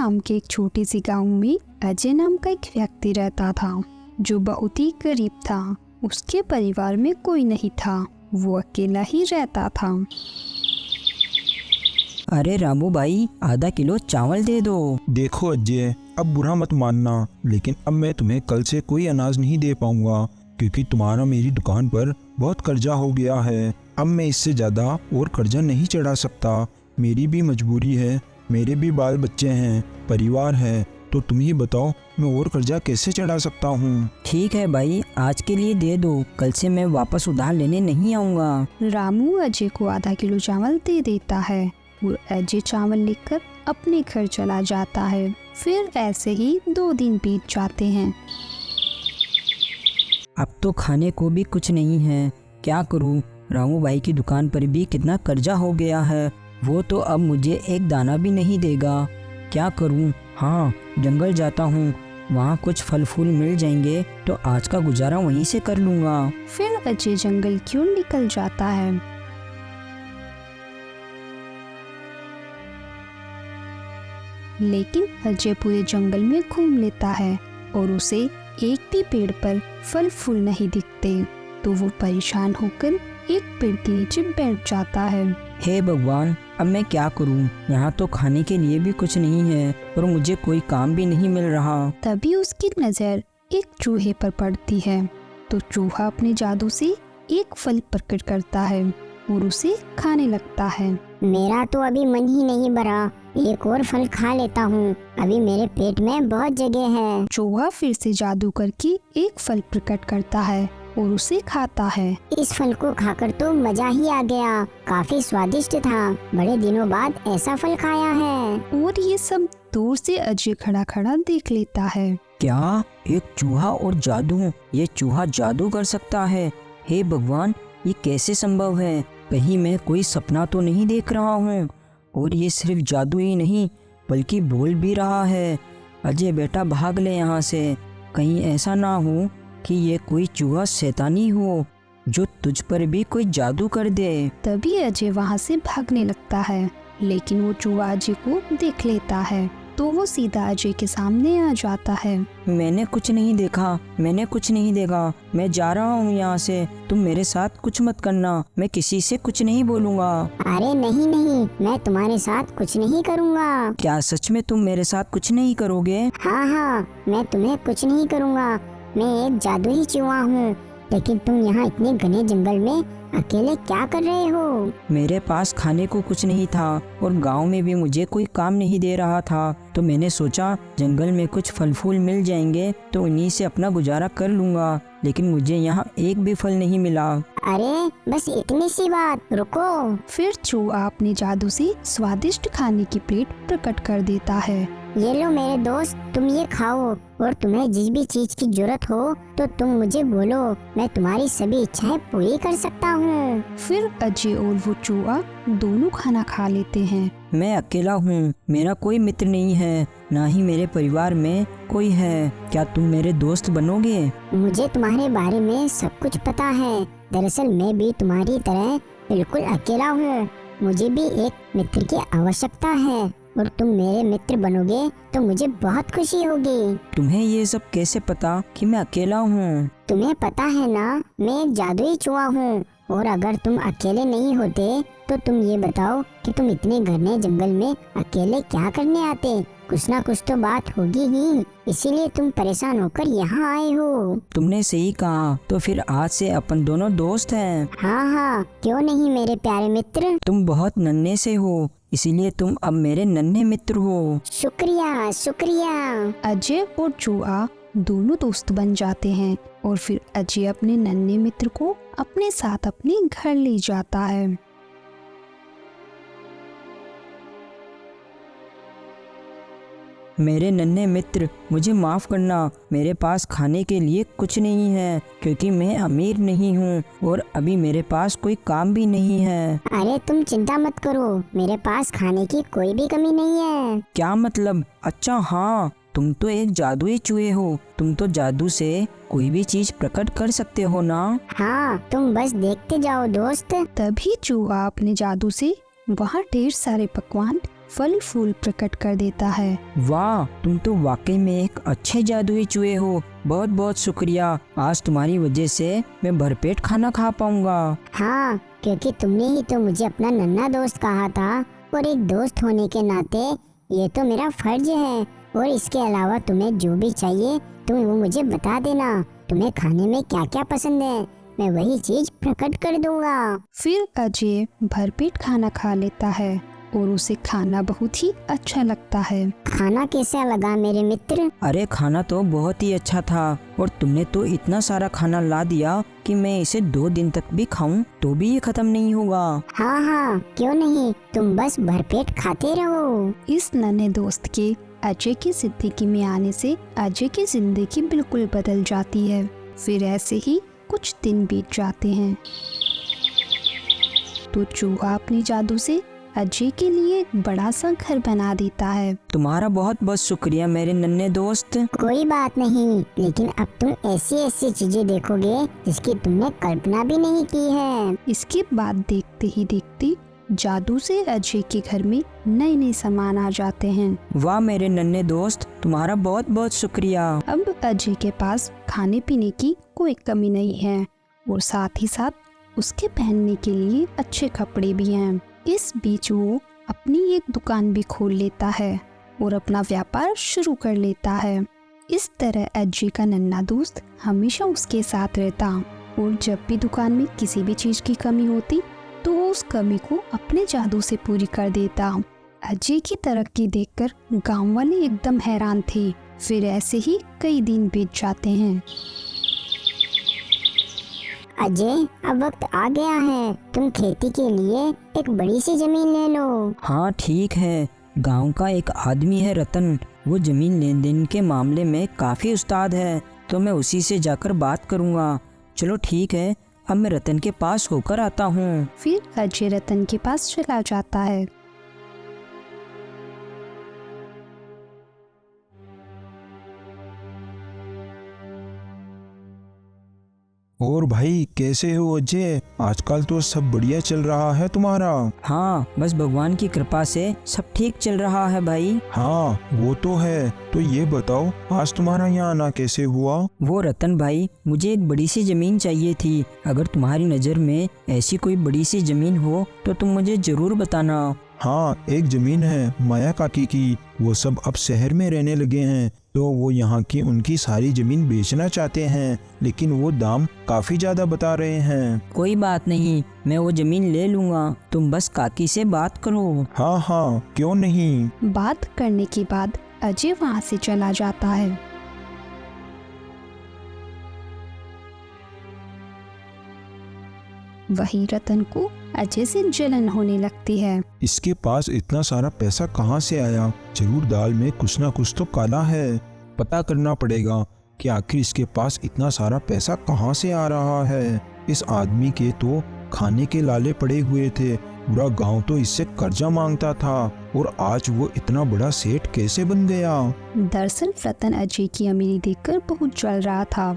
नाम के एक छोटे से गांव में अजय नाम का एक व्यक्ति रहता था जो बहुत ही गरीब था। उसके परिवार में कोई नहीं था, वो अकेला ही रहता था। अरे रामू भाई, आधा किलो चावल दे दो। देखो अजय, अब बुरा मत मानना, लेकिन अब मैं तुम्हें कल से कोई अनाज नहीं दे पाऊंगा क्योंकि तुम्हारा मेरी दुकान पर बहुत कर्जा हो गया है। अब मैं इससे ज़्यादा और कर्जा नहीं चढ़ा सकता। मेरी भी मजबूरी है, मेरे भी बाल बच्चे हैं, परिवार है, तो तुम ही बताओ मैं और कर्जा कैसे चढ़ा सकता हूँ। ठीक है भाई, आज के लिए दे दो, कल से मैं वापस उधार लेने नहीं आऊँगा। रामू अजय को आधा किलो चावल दे देता है और अजय चावल लेकर अपने घर चला जाता है। फिर ऐसे ही 2 दिन बीत जाते हैं। अब तो खाने को भी कुछ नहीं है, क्या करूं? रामू भाई की दुकान पर भी कितना कर्जा हो गया है, वो तो अब मुझे एक दाना भी नहीं देगा। क्या करूं? हाँ, जंगल जाता हूँ, वहाँ कुछ फल फूल मिल जाएंगे तो आज का गुजारा वहीं से कर लूँगा। फिर अजय जंगल की ओर निकल जाता है। लेकिन अजय पूरे जंगल में घूम लेता है और उसे एक भी पेड़ पर फल फूल नहीं दिखते, तो वो परेशान होकर एक पेड़ के नीचे बैठ जाता है। हे भगवान, अब मैं क्या करूं? यहाँ तो खाने के लिए भी कुछ नहीं है और मुझे कोई काम भी नहीं मिल रहा। तभी उसकी नजर एक चूहे पर पड़ती है, तो चूहा अपने जादू से एक फल प्रकट करता है और उसे खाने लगता है। मेरा तो अभी मन ही नहीं भरा, एक और फल खा लेता हूँ, अभी मेरे पेट में बहुत जगह है। चूहा फिर से जादू करके एक फल प्रकट करता है और उसे खाता है। इस फल को खाकर तो मजा ही आ गया, काफी स्वादिष्ट था, बड़े दिनों बाद ऐसा फल खाया है। और ये सब दूर से अजय खड़ा खड़ा देख लेता है। क्या? एक चूहा और जादू? ये चूहा जादू कर सकता है? हे भगवान, ये कैसे संभव है? कहीं मैं कोई सपना तो नहीं देख रहा हूँ? और ये सिर्फ जादू ही नहीं बल्कि बोल भी रहा है। अजय बेटा, भाग ले यहाँ से, कहीं ऐसा ना हो कि ये कोई चूहा शैतानी हो जो तुझ पर भी कोई जादू कर दे। तभी अजय वहाँ से भागने लगता है, लेकिन वो चूहा अजय को देख लेता है, तो वो सीधा अजय के सामने आ जाता है। मैंने कुछ नहीं देखा, मैंने कुछ नहीं देखा, मैं जा रहा हूँ यहाँ से, तुम मेरे साथ कुछ मत करना, मैं किसी से कुछ नहीं बोलूँगा। अरे नहीं नहीं, मैं तुम्हारे साथ कुछ नहीं करूँगा। क्या सच में तुम मेरे साथ कुछ नहीं करोगे? हाँ हाँ, मैं तुम्हें कुछ नहीं करूँगा, मैं एक जादुई चूहा हूँ। लेकिन तुम यहाँ इतने घने जंगल में अकेले क्या कर रहे हो? मेरे पास खाने को कुछ नहीं था और गांव में भी मुझे कोई काम नहीं दे रहा था, तो मैंने सोचा जंगल में कुछ फल फूल मिल जाएंगे तो उन्हीं से अपना गुजारा कर लूँगा, लेकिन मुझे यहाँ एक भी फल नहीं मिला। अरे बस इतनी सी बात, रुको। फिर चूहा अपने जादू से स्वादिष्ट खाने की प्लेट प्रकट कर देता है। ये लो मेरे दोस्त, तुम ये खाओ, और तुम्हें जिस भी चीज की जरूरत हो तो तुम मुझे बोलो, मैं तुम्हारी सभी इच्छाएं पूरी कर सकता हूँ। फिर अजय और वो चूहा दोनों खाना खा लेते हैं। मैं अकेला हूँ, मेरा कोई मित्र नहीं है, ना ही मेरे परिवार में कोई है। क्या तुम मेरे दोस्त बनोगे? मुझे तुम्हारे बारे में सब कुछ पता है। दरअसल मैं भी तुम्हारी तरह बिल्कुल अकेला हूँ, मुझे भी एक मित्र की आवश्यकता है, और तुम मेरे मित्र बनोगे तो मुझे बहुत खुशी होगी। तुम्हें ये सब कैसे पता कि मैं अकेला हूँ? तुम्हें पता है ना, मैं एक जादुई चूहा हूँ, और अगर तुम अकेले नहीं होते तो तुम ये बताओ कि तुम इतने घने जंगल में अकेले क्या करने आते? कुछ ना कुछ तो बात होगी ही, इसीलिए तुम परेशान होकर यहाँ आए हो। तुमने सही कहा, तो फिर आज से अपन दोनों दोस्त हैं। हाँ हाँ, क्यों नहीं मेरे प्यारे मित्र। तुम बहुत नन्हे से हो, इसीलिए तुम अब मेरे नन्हे मित्र हो। शुक्रिया शुक्रिया। अजय और चूहा दोनों दोस्त बन जाते हैं और फिर अजय अपने नन्हे मित्र को अपने साथ अपने घर ले जाता है। मेरे नन्हे मित्र, मुझे माफ़ करना, मेरे पास खाने के लिए कुछ नहीं है क्योंकि मैं अमीर नहीं हूँ और अभी मेरे पास कोई काम भी नहीं है। अरे तुम चिंता मत करो, मेरे पास खाने की कोई भी कमी नहीं है। क्या मतलब? अच्छा हाँ, तुम तो एक जादुई चूहे हो, तुम तो जादू से कोई भी चीज प्रकट कर सकते हो ना? हाँ, तुम बस देखते जाओ दोस्त। तभी चूहा अपने जादू से वहाँ ढेर सारे पकवान फल फूल प्रकट कर देता है। वाह, तुम तो वाकई में एक अच्छे जादुई चूहे हो। बहुत बहुत शुक्रिया। आज तुम्हारी वजह से मैं भरपेट खाना खा पाऊंगा। हाँ, क्योंकि तुमने ही तो मुझे अपना नन्हा दोस्त कहा था, और एक दोस्त होने के नाते ये तो मेरा फर्ज है। और इसके अलावा तुम्हें जो भी चाहिए तुम वो मुझे बता देना। तुम्हें खाने में क्या क्या पसंद है, मैं वही चीज प्रकट कर दूंगा। फिर अजय भरपेट खाना खा लेता है और उसे खाना बहुत ही अच्छा लगता है। खाना कैसा लगा मेरे मित्र? अरे खाना तो बहुत ही अच्छा था, और तुमने तो इतना सारा खाना ला दिया कि मैं इसे 2 दिन तक भी खाऊं तो भी ये खत्म नहीं होगा। हाँ हाँ, क्यों नहीं, तुम बस भरपेट खाते रहो। इस नन्हे दोस्त के अजय की जिंदगी में आने से अजय की जिंदगी बिल्कुल बदल जाती है। फिर ऐसे ही कुछ दिन बीत जाते हैं तो चूहा अपने जादू से अजय के लिए एक बड़ा सा घर बना देता है। तुम्हारा बहुत बहुत शुक्रिया मेरे नन्हे दोस्त। कोई बात नहीं, लेकिन अब तुम ऐसी ऐसी चीजें देखोगे जिसकी तुमने कल्पना भी नहीं की है। इसके बाद देखते ही देखते जादू से अजय के घर में नए नए सामान आ जाते हैं। वाह मेरे नन्हे दोस्त, तुम्हारा बहुत बहुत शुक्रिया। अब अजय के पास खाने पीने की कोई कमी नहीं है और साथ ही साथ उसके पहनने के लिए अच्छे कपड़े भी हैं। इस बीच वो अपनी एक दुकान भी खोल लेता है और अपना व्यापार शुरू कर लेता है। इस तरह अजय का नन्हा दोस्त हमेशा उसके साथ रहता और जब भी दुकान में किसी भी चीज की कमी होती तो वो उस कमी को अपने जादू से पूरी कर देता। अजय की तरक्की देखकर गांव वाले एकदम हैरान थे। फिर ऐसे ही कई दिन बीत जाते हैं। अजय, अब वक्त आ गया है, तुम खेती के लिए एक बड़ी सी जमीन ले लो। हाँ ठीक है, गांव का एक आदमी है रतन, वो जमीन लेन देन के मामले में काफी उस्ताद है, तो मैं उसी से जाकर बात करूँगा। चलो ठीक है, अब मैं रतन के पास होकर आता हूँ। फिर अजय रतन के पास चला जाता है। और भाई कैसे हो अजय? आजकल तो सब बढ़िया चल रहा है तुम्हारा। हाँ, बस भगवान की कृपा से सब ठीक चल रहा है भाई। हाँ वो तो है। तो ये बताओ आज तुम्हारा यहाँ आना कैसे हुआ? वो रतन भाई, मुझे एक बड़ी सी जमीन चाहिए थी। अगर तुम्हारी नज़र में ऐसी कोई बड़ी सी जमीन हो तो तुम मुझे जरूर बताना। हाँ, एक जमीन है माया काकी की। वो सब अब शहर में रहने लगे हैं, तो वो यहाँ की उनकी सारी जमीन बेचना चाहते हैं, लेकिन वो दाम काफी ज्यादा बता रहे हैं। कोई बात नहीं, मैं वो जमीन ले लूँगा, तुम बस काकी से बात करो। हाँ हाँ, क्यों नहीं। बात करने के बाद अजय वहाँ से चला जाता है। वही रतन को अजय से जलन होने लगती है। इसके पास इतना सारा पैसा कहाँ से आया? जरूर दाल में कुछ ना कुछ तो काला है। पता करना पड़ेगा कि आखिर इसके पास इतना सारा पैसा कहाँ से आ रहा है। इस आदमी के तो खाने के लाले पड़े हुए थे, पूरा गांव तो इससे कर्जा मांगता था, और आज वो इतना बड़ा सेठ कैसे बन गया? दरअसल रतन अजय की अमीरी देखकर बहुत जल रहा था।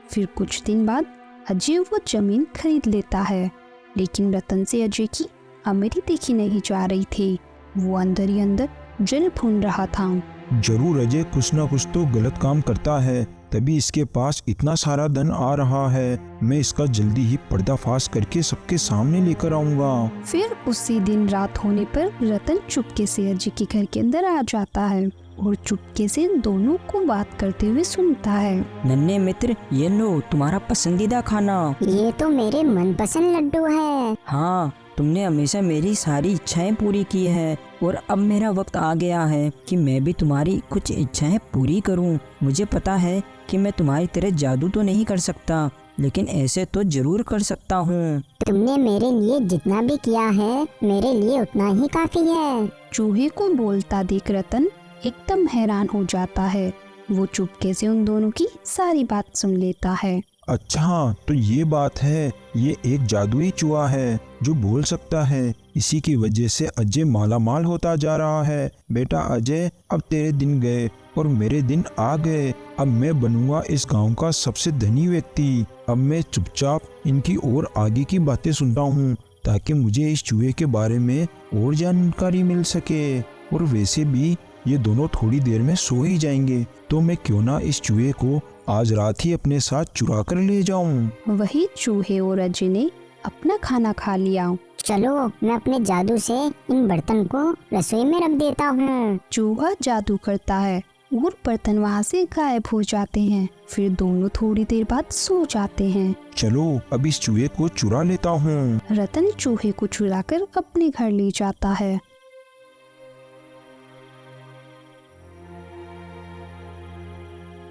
फिर कुछ दिन बाद अजय वो जमीन खरीद लेता है, लेकिन रतन से अजय की अमीरी देखी नहीं जा रही थी। वो अंदर ही अंदर जल भून रहा था। जरूर अजय कुछ ना कुछ तो गलत काम करता है, तभी इसके पास इतना सारा धन आ रहा है। मैं इसका जल्दी ही पर्दाफाश करके सबके सामने लेकर आऊंगा। फिर उसी दिन रात होने पर रतन चुपके से अजय के घर के अंदर आ जाता है और चुपके से दोनों को बात करते हुए सुनता है। नन्हे मित्र, ये लो तुम्हारा पसंदीदा खाना। ये तो मेरे मनपसंद लड्डू है। हाँ, तुमने हमेशा मेरी सारी इच्छाएं पूरी की है, और अब मेरा वक्त आ गया है कि मैं भी तुम्हारी कुछ इच्छाएं पूरी करूं। मुझे पता है कि मैं तुम्हारी तरह जादू तो नहीं कर सकता, लेकिन ऐसे तो जरूर कर सकता हूँ। तुमने मेरे लिए जितना भी किया है मेरे लिए उतना ही काफी है। चूहे को बोलता देख रतन एकदम हैरान हो जाता है। वो चुपके से उन दोनों की सारी बात सुन लेता है। अच्छा, तो ये बात है, ये एक जादुई चूहा है जो बोल सकता है। इसी की वजह से अजय मालामाल होता जा रहा है। बेटा अजय, अब तेरे दिन गए और मेरे दिन आ गए। अब मैं बनूंगा इस गांव का सबसे धनी व्यक्ति। अब मैं चुपचाप इनकी और आगे की बातें सुनता हूँ। ताकि मुझे इस चूहे के बारे में और जानकारी मिल सके। और वैसे भी ये दोनों थोड़ी देर में सो ही जाएंगे, तो मैं क्यों ना इस चूहे को आज रात ही अपने साथ चुरा कर ले जाऊं। वही चूहे और अजय ने अपना खाना खा लिया। चलो मैं अपने जादू से इन बर्तन को रसोई में रख देता हूँ। चूहा जादू करता है और बर्तन वहाँ से गायब हो जाते हैं। फिर दोनों थोड़ी देर बाद सो जाते हैं। चलो अब इस चूहे को चुरा लेता हूँ। रतन चूहे को चुराकर अपने घर ले जाता है।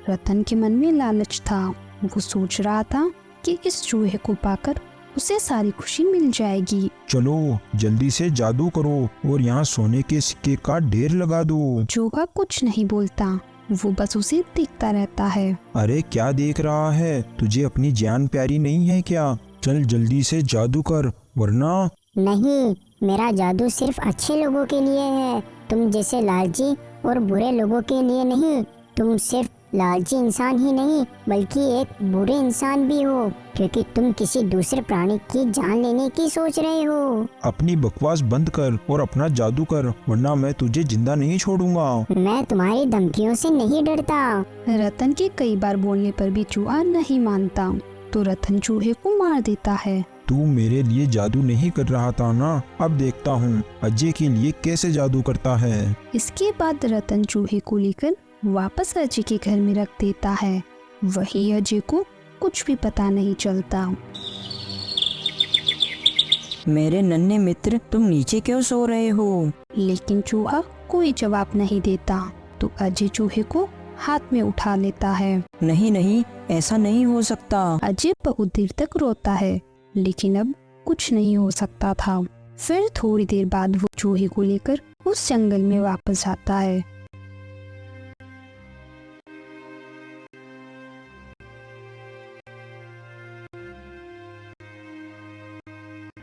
रतन के मन में लालच था। वो सोच रहा था कि इस चूहे को पाकर उसे सारी खुशी मिल जाएगी। चलो जल्दी से जादू करो और यहाँ सोने के सिक्के का ढेर लगा दो। चूहा कुछ नहीं बोलता, वो बस उसे देखता रहता है। अरे क्या देख रहा है, तुझे अपनी जान प्यारी नहीं है क्या? चल जल्दी से जादू कर, वरना। नहीं, मेरा जादू सिर्फ अच्छे लोगों के लिए है, तुम जैसे लालची और बुरे लोगों के लिए नहीं। तुम सिर्फ लालची इंसान ही नहीं बल्कि एक बुरे इंसान भी हो, क्योंकि तुम किसी दूसरे प्राणी की जान लेने की सोच रहे हो। अपनी बकवास बंद कर और अपना जादू कर, वरना मैं तुझे जिंदा नहीं छोड़ूंगा। मैं तुम्हारी धमकियों से नहीं डरता। रतन के कई बार बोलने पर भी चूहा नहीं मानता, तो रतन चूहे को मार देता है। तू मेरे लिए जादू नहीं कर रहा था ना? अब देखता हूँ अजय के लिए कैसे जादू करता है। इसके बाद रतन चूहे को लेकर वापस अजय के घर में रख देता है। वही अजय को कुछ भी पता नहीं चलता। मेरे नन्हे मित्र, तुम नीचे क्यों सो रहे हो? लेकिन चूहा कोई जवाब नहीं देता, तो अजय चूहे को हाथ में उठा लेता है। नहीं नहीं, ऐसा नहीं हो सकता। अजय बहुत देर तक रोता है, लेकिन अब कुछ नहीं हो सकता था। फिर थोड़ी देर बाद वो चूहे को लेकर उस जंगल में वापस आता है।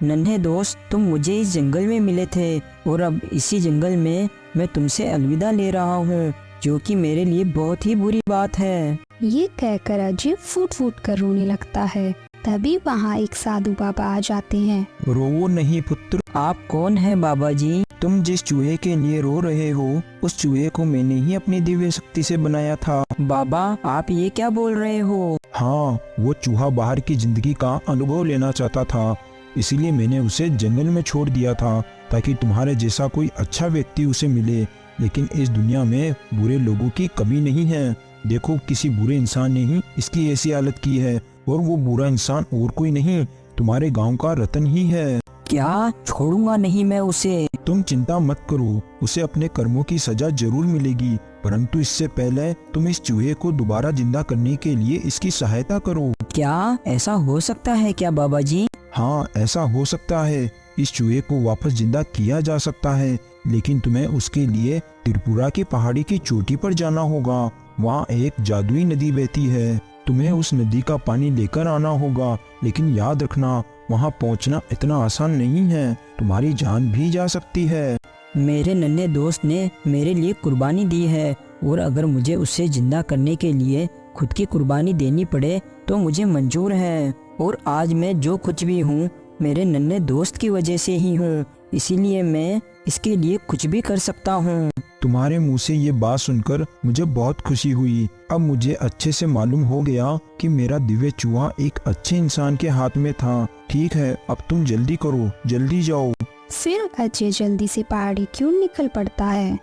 नन्हे दोस्त, तुम मुझे इस जंगल में मिले थे और अब इसी जंगल में मैं तुमसे अलविदा ले रहा हूँ, जो कि मेरे लिए बहुत ही बुरी बात है। ये कहकर अजय फूट फूट कर रोने लगता है। तभी वहाँ एक साधु बाबा आ जाते हैं। रो नहीं पुत्र। आप कौन है बाबा जी? तुम जिस चूहे के लिए रो रहे हो, उस चूहे को मैंने ही अपनी दिव्य शक्ति से बनाया था। बाबा, आप ये क्या बोल रहे हो? हाँ, वो चूहा बाहर की जिंदगी का अनुभव लेना चाहता था, इसीलिए मैंने उसे जंगल में छोड़ दिया था, ताकि तुम्हारे जैसा कोई अच्छा व्यक्ति उसे मिले। लेकिन इस दुनिया में बुरे लोगों की कमी नहीं है। देखो, किसी बुरे इंसान ने ही इसकी ऐसी हालत की है, और वो बुरा इंसान और कोई नहीं, तुम्हारे गांव का रतन ही है। क्या? छोड़ूंगा नहीं मैं उसे। तुम चिंता मत करो, उसे अपने कर्मों की सजा जरूर मिलेगी, परंतु इससे पहले तुम इस चूहे को दोबारा जिंदा करने के लिए इसकी सहायता करो। क्या ऐसा हो सकता है क्या बाबा जी? हाँ, ऐसा हो सकता है। इस चूहे को वापस जिंदा किया जा सकता है, लेकिन तुम्हें उसके लिए त्रिपुरा की पहाड़ी की चोटी पर जाना होगा। वहाँ एक जादुई नदी बहती है, तुम्हें उस नदी का पानी लेकर आना होगा। लेकिन याद रखना, वहाँ पहुँचना इतना आसान नहीं है, तुम्हारी जान भी जा सकती है। मेरे नन्हे दोस्त ने मेरे लिए कुर्बानी दी है, और अगर मुझे उसे जिंदा करने के लिए खुद की कुर्बानी देनी पड़े तो मुझे मंजूर है। और आज मैं जो कुछ भी हूँ मेरे नन्हे दोस्त की वजह से ही हूँ, इसीलिए मैं इसके लिए कुछ भी कर सकता हूँ। तुम्हारे मुंह से ये बात सुनकर मुझे बहुत खुशी हुई। अब मुझे अच्छे से मालूम हो गया कि मेरा दिव्य चूहा एक अच्छे इंसान के हाथ में था। ठीक है, अब तुम जल्दी करो, जल्दी जाओ। फिर अजय जल्दी से पहाड़ी की ओर निकल पड़ता है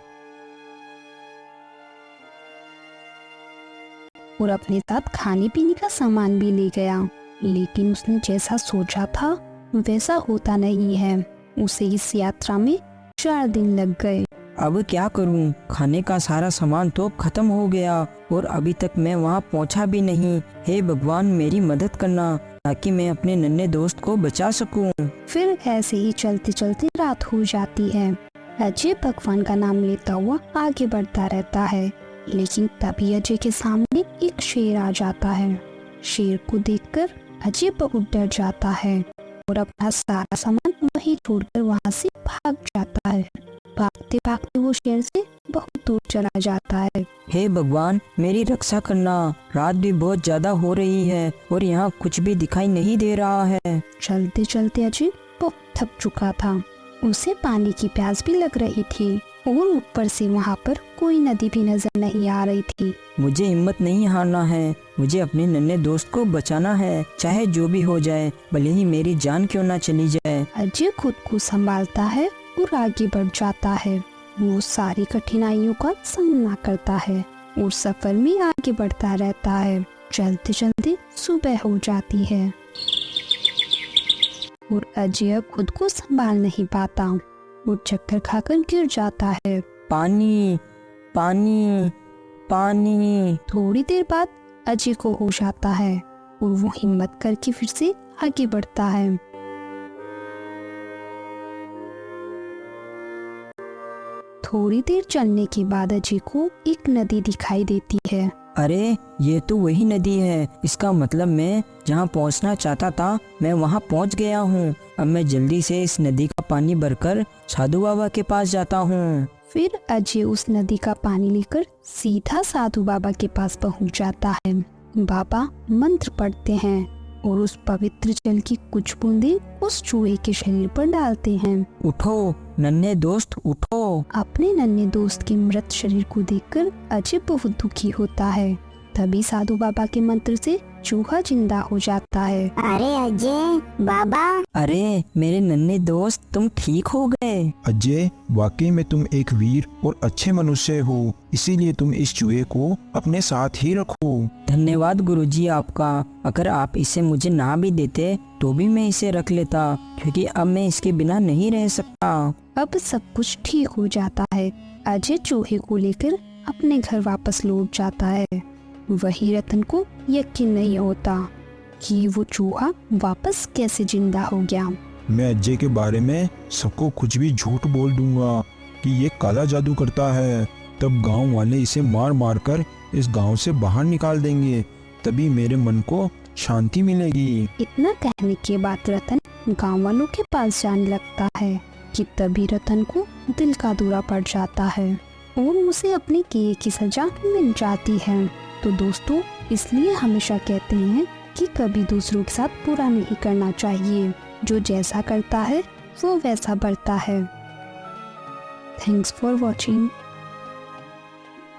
और अपने साथ खाने पीने का सामान भी ले गया। लेकिन उसने जैसा सोचा था वैसा होता नहीं है। उसे इस यात्रा में 4 दिन लग गए। अब क्या करूं? खाने का सारा सामान तो खत्म हो गया और अभी तक मैं वहां पहुंचा भी नहीं। हे भगवान, मेरी मदद करना ताकि मैं अपने नन्हे दोस्त को बचा सकूं। फिर ऐसे ही चलते चलते रात हो जाती है। अजय भगवान का नाम लेता हुआ आगे बढ़ता रहता है, लेकिन तभी अजय के सामने एक शेर आ जाता है। शेर को देखकर अजय बहुत डर जाता है और अपना सारा सामान वहीं छोड़कर वहां से भाग जाता है। भागते भागते वो शेर से बहुत दूर चला जाता है। हे भगवान, मेरी रक्षा करना। रात भी बहुत ज्यादा हो रही है और यहाँ कुछ भी दिखाई नहीं दे रहा है। चलते चलते अजय बहुत थक चुका था। उसे पानी की प्यास भी लग रही थी और ऊपर से वहाँ पर कोई नदी भी नजर नहीं आ रही थी। मुझे हिम्मत नहीं हारना है, मुझे अपने नन्हे दोस्त को बचाना है, चाहे जो भी हो जाए, भले ही मेरी जान क्यों ना चली जाए। अजय खुद को संभालता है और आगे बढ़ जाता है। वो सारी कठिनाइयों का सामना करता है और सफर में आगे बढ़ता रहता है। चलते चलते सुबह हो जाती है और अजय अब खुद को संभाल नहीं पाता। वो चक्कर खाकर गिर जाता है। पानी पानी पानी। थोड़ी देर बाद अजय को होश आता है और वो हिम्मत करके फिर से आगे बढ़ता है। थोड़ी देर चलने के बाद अजय को एक नदी दिखाई देती है। अरे ये तो वही नदी है, इसका मतलब मैं जहाँ पहुँचना चाहता था मैं वहाँ पहुँच गया हूँ। अब मैं जल्दी से इस नदी का पानी भरकर साधु बाबा के पास जाता हूँ। फिर अजय उस नदी का पानी लेकर सीधा साधु बाबा के पास पहुँच जाता है। बाबा मंत्र पढ़ते हैं और उस पवित्र जल की कुछ बूंदें उस चूहे के शरीर पर डालते हैं। उठो नन्हे दोस्त उठो। अपने नन्हे दोस्त के मृत शरीर को देखकर अजय बहुत दुखी होता है। तभी साधु बाबा के मंत्र से चूहा जिंदा हो जाता है। अरे अजय बाबा, अरे मेरे नन्हे दोस्त तुम ठीक हो गए। अजय, वाकई में तुम एक वीर और अच्छे मनुष्य हो, इसीलिए तुम इस चूहे को अपने साथ ही रखो। धन्यवाद गुरुजी आपका। अगर आप इसे मुझे ना भी देते तो भी मैं इसे रख लेता, क्योंकि अब मैं इसके बिना नहीं रह सकता। अब सब कुछ ठीक हो जाता है। अजय चूहे को लेकर अपने घर वापस लौट जाता है। वही रतन को यकीन नहीं होता कि वो चूहा वापस कैसे जिंदा हो गया। मैं अजय के बारे में सबको कुछ भी झूठ बोल दूंगा कि ये काला जादू करता है। तब गांव वाले इसे मार मार कर इस गांव से बाहर निकाल देंगे, तभी मेरे मन को शांति मिलेगी। इतना कहने के बाद रतन गांव वालों के पास जाने लगता है कि तभी रतन को दिल का दौरा पड़ जाता है और उसे अपने किए की सजा मिल जाती है। तो दोस्तों, इसलिए हमेशा कहते हैं कि कभी दूसरों के साथ बुरा नहीं करना चाहिए। जो जैसा करता है वो वैसा बढ़ता है। Thanks for watching.